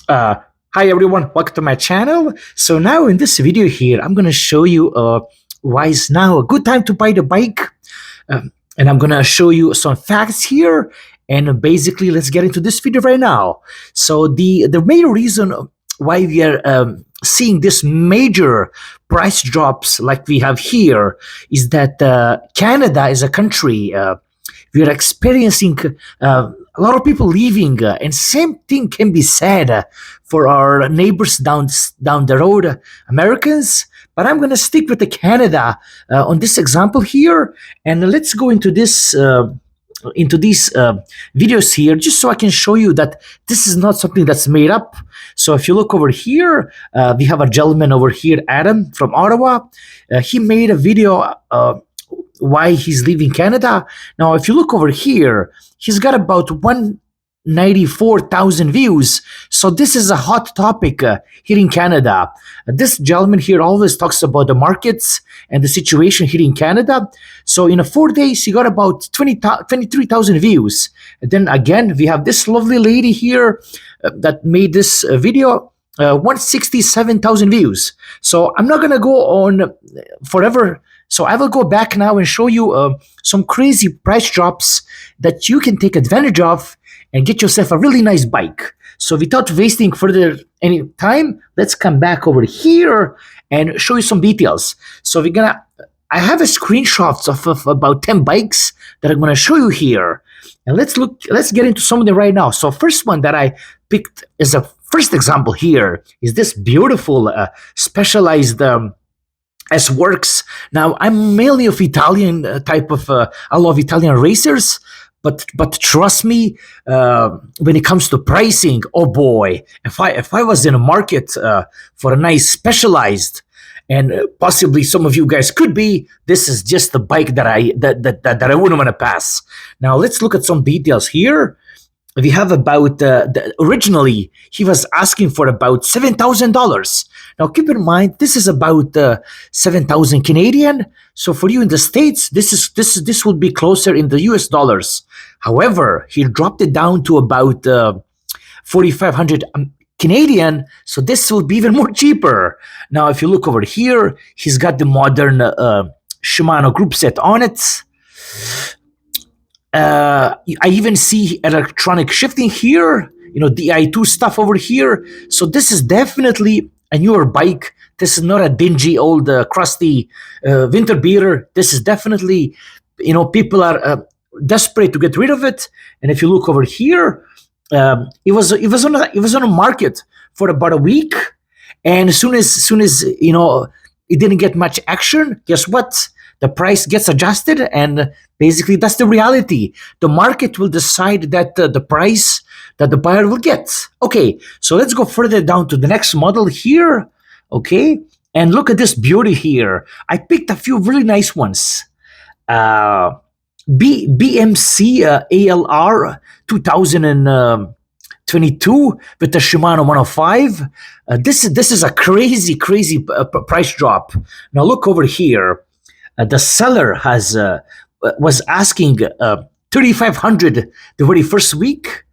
Uh, Hi everyone, welcome to my channel. So now in this video here, I'm gonna show you why is now a good time to buy the bike, and I'm gonna show you some facts here. And basically, let's get into this video right now. So the main reason why we are seeing this major price drops like we have here is that Canada is a country. We are experiencing a lot of people leaving, and same thing can be said for our neighbors down the road, Americans. But I'm gonna stick with the Canada on this example here, and let's go into this. Into these videos here, just so I can show you that this is not something that's made up. So if you look over here, we have a gentleman over here, Adam from Ottawa. He made a video why he's leaving Canada. Now, if you look over here, he's got about 194,000 views. So this is a hot topic here in Canada. This gentleman here always talks about the markets and the situation here in Canada. So in 4 days, he got about 23,000 views. And then again, we have this lovely lady here that made this video. 167,000 views. So I'm not gonna go on forever. So I will go back now and show you some crazy price drops that you can take advantage of and get yourself a really nice bike. So without wasting further any time, let's come back over here and show you some details. So I have a screenshots of about 10 bikes that I'm gonna show you here. And let's get into some of them right now. So first one that I picked as a first example here is this beautiful specialized S-Works. Now, I'm mainly of Italian type of, I love Italian racers, but trust me, when it comes to pricing, oh boy, if I was in a market for a nice specialized, and possibly some of you guys could be, this is just the bike that I wouldn't want to pass. Now, let's look at some details here. We have about originally he was asking for about $7,000. Now keep in mind this is about 7,000 Canadian. So for you in the States, this would be closer in the US dollars. However, he dropped it down to about 4,500 Canadian. So this will be even more cheaper. Now if you look over here, he's got the modern Shimano group set on it. I even see electronic shifting here, DI2 stuff over here. So this is definitely a newer bike. This is not a dingy old crusty winter beater. This is definitely, people are desperate to get rid of it. And if you look over here, it was on a market for about a week, and as soon as it didn't get much action. Guess what? The price gets adjusted, and basically that's the reality. The market will decide that the price that the buyer will get. Okay, so let's go further down to the next model here. Okay, and look at this beauty here. I picked a few really nice ones. BMC ALR 2022 with the Shimano 105. This is a crazy price drop. Now look over here. The seller was asking 3,500 the very first week,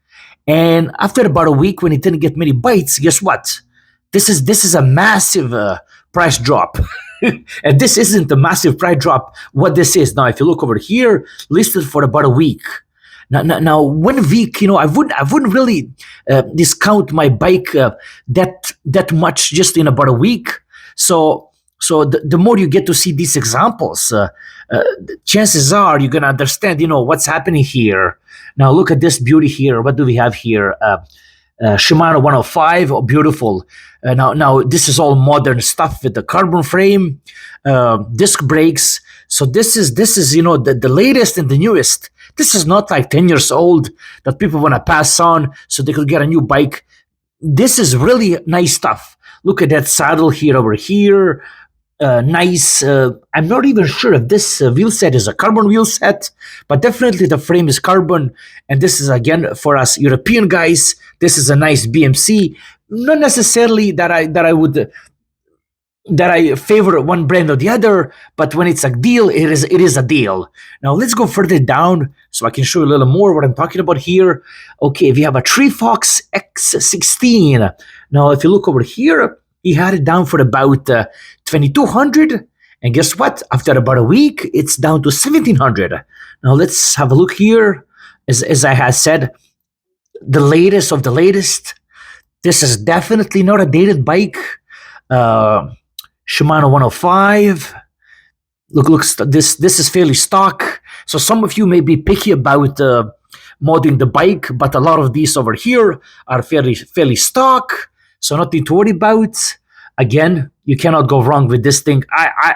and after about a week, when it didn't get many bites, guess what? This is a massive price drop, and this isn't a massive price drop. What this is now, if you look over here, listed for about a week. Now 1 week, I wouldn't really discount my bike that much just in about a week. So the more you get to see these examples, chances are you're going to understand, what's happening here. Now look at this beauty here. What do we have here? Shimano 105, beautiful. Now this is all modern stuff with the carbon frame, disc brakes. So this is the latest and the newest. This is not like 10 years old that people want to pass on so they could get a new bike. This is really nice stuff. Look at that saddle here over here. Nice. I'm not even sure if this wheel set is a carbon wheel set, but definitely the frame is carbon. And this is, again, for us European guys, this is a nice BMC. Not necessarily that I would that I favor one brand or the other, but when it's a deal, it is a deal. Now let's go further down so I can show you a little more what I'm talking about here. Okay, if you have a Treefox X16, now if you look over here, he had it down for about 2,200, and guess what? After about a week, it's down to 1,700. Now let's have a look here. As I had said, the latest of the latest. This is definitely not a dated bike. Uh, Shimano 105. Looks this is fairly stock. So some of you may be picky about modding the bike, but a lot of these over here are fairly stock. So nothing to worry about. Again, you cannot go wrong with this thing.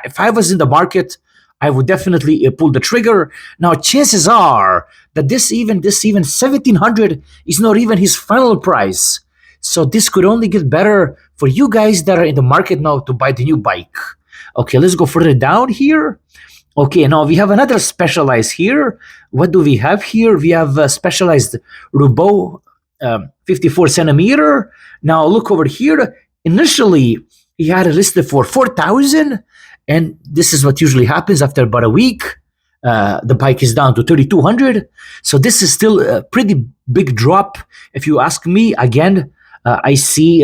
If I was in the market, I would definitely pull the trigger. Now, chances are that this even 1,700 is not even his final price. So this could only get better for you guys that are in the market now to buy the new bike. Okay, let's go further down here. Okay, now we have another Specialized here. What do we have here? We have a Specialized Roubaud 54 centimeter. Now look over here. Initially, he had it listed for 4,000, and this is what usually happens after about a week. The bike is down to 3,200. So this is still a pretty big drop. If you ask me, again, I see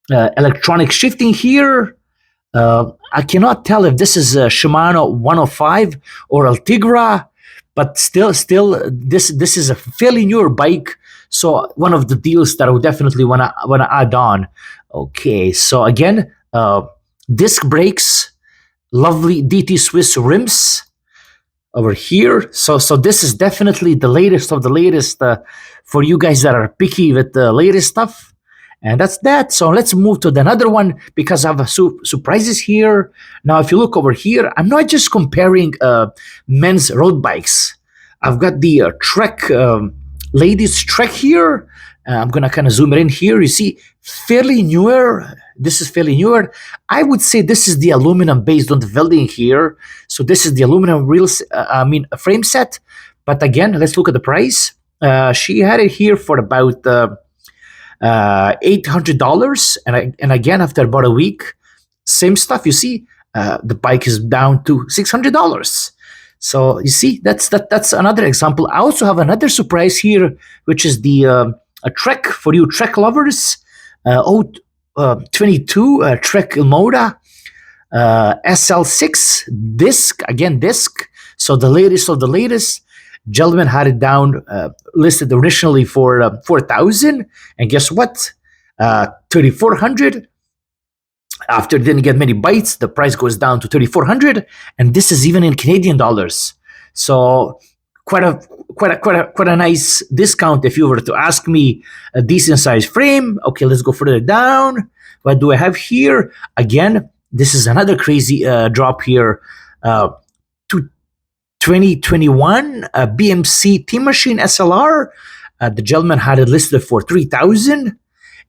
electronic shifting here. I cannot tell if this is a Shimano 105 or Altigra, but still, this is a fairly newer bike. So one of the deals that I would definitely wanna add on. Okay, so again, disc brakes, lovely DT Swiss rims over here. So this is definitely the latest of the latest for you guys that are picky with the latest stuff. And that's that. So let's move to another one because I have surprises here. Now, if you look over here, I'm not just comparing men's road bikes. I've got the Trek, ladies Trek here. I'm going to kind of zoom it in here. You see, fairly newer. This is fairly newer. I would say this is the aluminum based on the welding here. So this is the aluminum frame set. But again, let's look at the price. She had it here for about $800, and again after about a week, same stuff. You see, the bike is down to $600. So you see, that's another example. I also have another surprise here, which is the a Trek for you Trek lovers. 22 Trek Ilmoda SL6 disc. So the latest of the latest. Gentleman had it down, listed originally for 4,000, and guess what? 3,400. After it didn't get many bites, the price goes down to 3,400, and this is even in Canadian dollars. So quite a nice discount if you were to ask me. A decent size frame. Okay, let's go further down. What do I have here? Again, this is another crazy drop here. 2021 BMC Team Machine SLR. The gentleman had it listed for 3,000,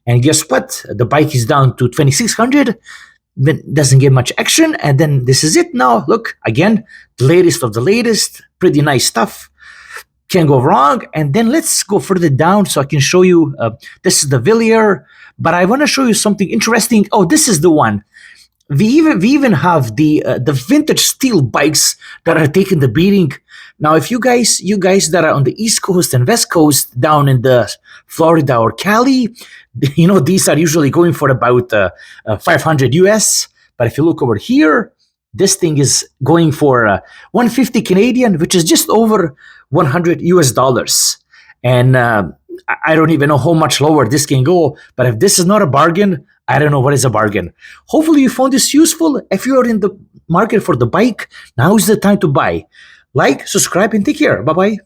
and guess what? The bike is down to 2,600. Doesn't get much action, and then this is it now. Look, again, the latest of the latest. Pretty nice stuff. Can't go wrong. And then let's go further down so I can show you. This is the Villiers, but I want to show you something interesting. Oh, this is the one. We even have the vintage steel bikes that are taking the beating. Now, if you guys that are on the East Coast and West Coast, down in the Florida or Cali, you know these are usually going for about 500 US. But if you look over here, this thing is going for 150 Canadian, which is just over 100 US dollars. And I don't even know how much lower this can go. But if this is not a bargain, I don't know what is a bargain. Hopefully you found this useful. If you are in the market for the bike, now is the time to buy. Like, subscribe, and take care. Bye-bye.